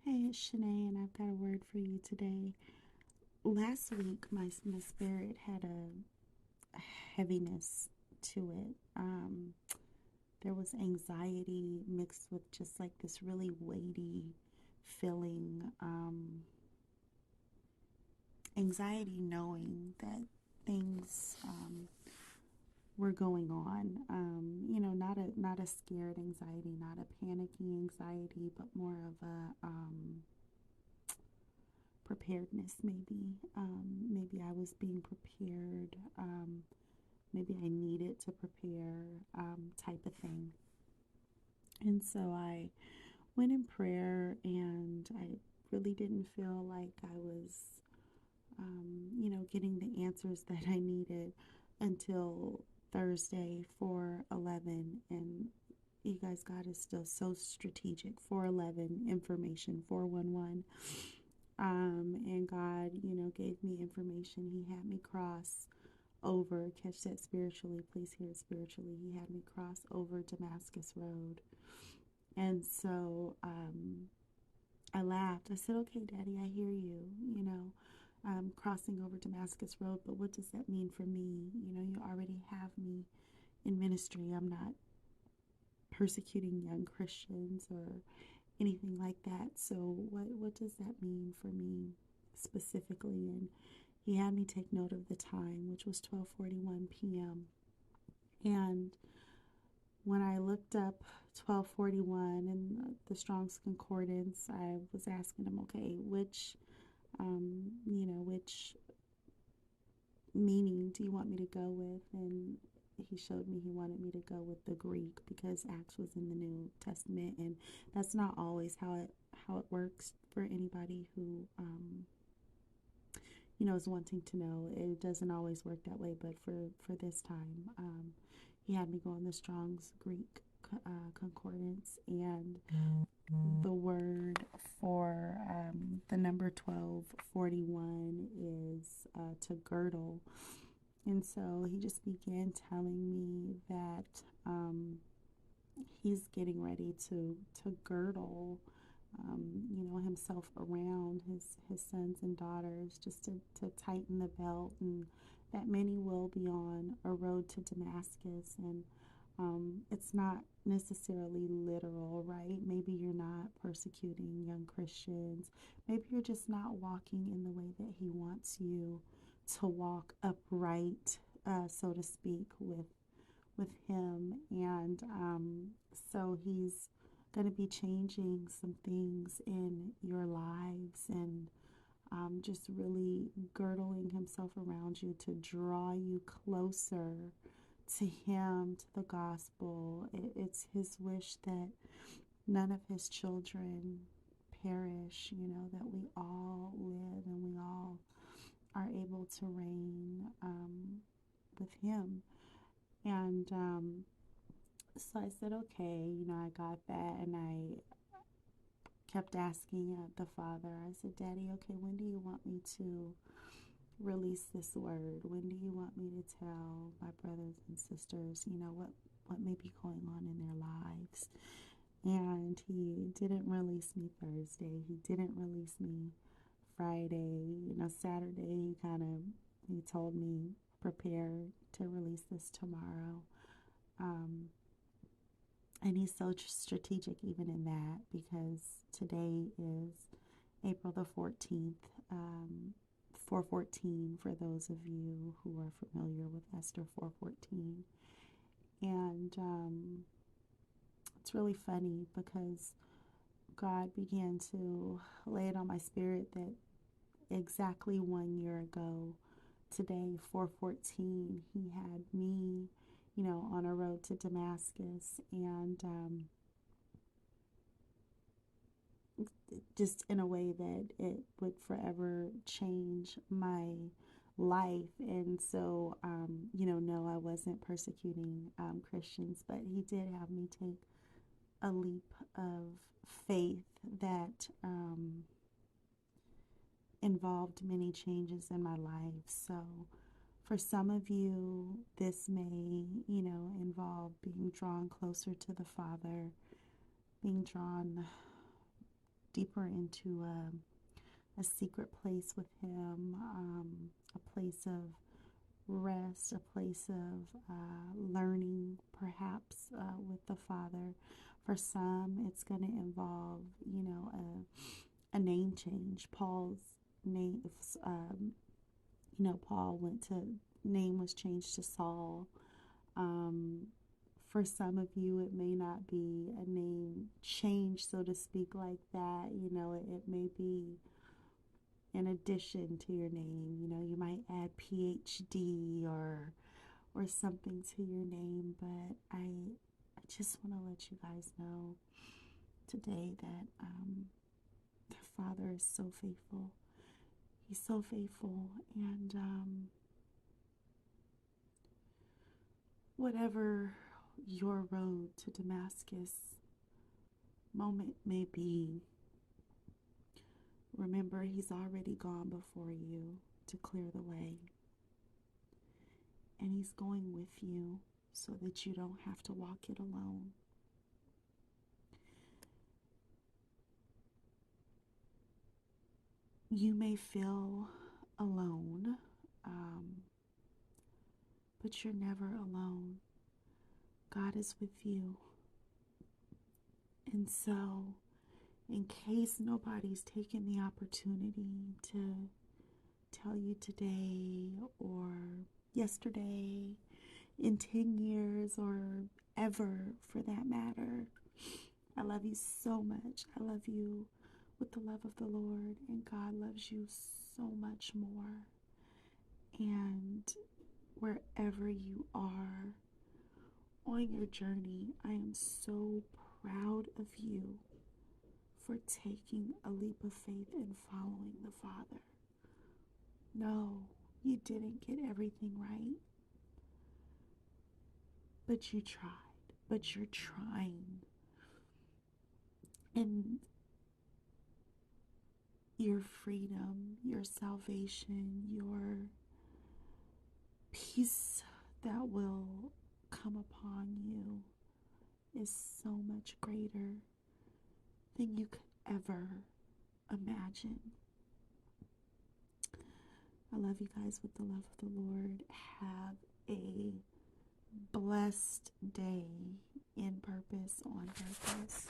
Hey, it's Shanae, and I've got a word for you today. Last week, my spirit had a heaviness to it. There was anxiety mixed with just like this really weighty feeling. Anxiety knowing that things were going on. Not a scared anxiety, not a panicky anxiety, but more of a preparedness, maybe. Maybe I was being prepared. Maybe I needed to prepare, type of thing. And so I went in prayer, and I really didn't feel like I was, getting the answers that I needed until Thursday, 4:11. And you guys, God is still so strategic. 4:11 information, 411. And God, gave me information. He had me cross over, catch that spiritually, please hear it spiritually. He had me cross over Damascus Road. And so I laughed. I said, okay, Daddy, I hear you, crossing over Damascus Road, but what does that mean for me? You already have me in ministry. I'm not persecuting young Christians or anything like that. So what does that mean for me specifically? And he had me take note of the time, which was 12:41 p.m. And when I looked up 12:41 in the Strong's Concordance, I was asking him, okay, which meaning do you want me to go with? And he showed me he wanted me to go with the Greek because Acts was in the New Testament, and that's not always how it works for anybody who is wanting to know. It doesn't always work that way, but for this time, he had me go on the Strong's Greek concordance, and the word for the number 12:41 is to girdle. And so he just began telling me that he's getting ready to girdle, himself around his sons and daughters, just to tighten the belt, and that many will be on a road to Damascus. And it's not necessarily literal, right? Maybe you're not persecuting young Christians. Maybe you're just not walking in the way that he wants you to walk upright, so to speak, with him. And so he's going to be changing some things in your lives, and just really girdling himself around you to draw you closer to him, to the gospel. It's his wish that none of his children perish, that we all live and we all are able to reign with him. And so I said, okay, I got that, and I kept asking the Father. I said, Daddy, okay, when do you want me to release this word? When do you want me to tell my brothers and sisters, what may be going on in their lives? And he didn't release me Thursday. He didn't release me Friday. Saturday he told me prepare to release this tomorrow. And he's so strategic even in that, because today is April the 14th, 414 for those of you who are familiar with Esther 414. And it's really funny because God began to lay it on my spirit that exactly 1 year ago today, 414, he had me, on a road to Damascus, and just in a way that it would forever change my life. And so, no, I wasn't persecuting Christians, but he did have me take a leap of faith that involved many changes in my life. So for some of you, this may, involve being drawn closer to the Father, being drawn deeper into a secret place with Him, a place of rest, a place of learning, perhaps with the Father. For some, it's going to involve, a name change. Paul's name, Paul name was changed to Saul. For some of you, it may not be a name change, so to speak, like that. It may be in addition to your name. You might add PhD or something to your name, but I just want to let you guys know today that the Father is so faithful. He's so faithful, and whatever your road to Damascus moment may be, remember He's already gone before you to clear the way. And He's going with you so that you don't have to walk it alone. You may feel alone, but you're never alone. God is with you. And so, in case nobody's taken the opportunity to tell you today or yesterday, in 10 years, or ever for that matter, I love you so much. I love you with the love of the Lord, and God loves you so much more. And wherever you are on your journey, I am so proud of you for taking a leap of faith and following the Father. No, you didn't get everything right, but you tried. But you're trying. And your freedom, your salvation, your peace that will come upon you is so much greater than you could ever imagine. I love you guys with the love of the Lord. Have a blessed day in purpose, on purpose.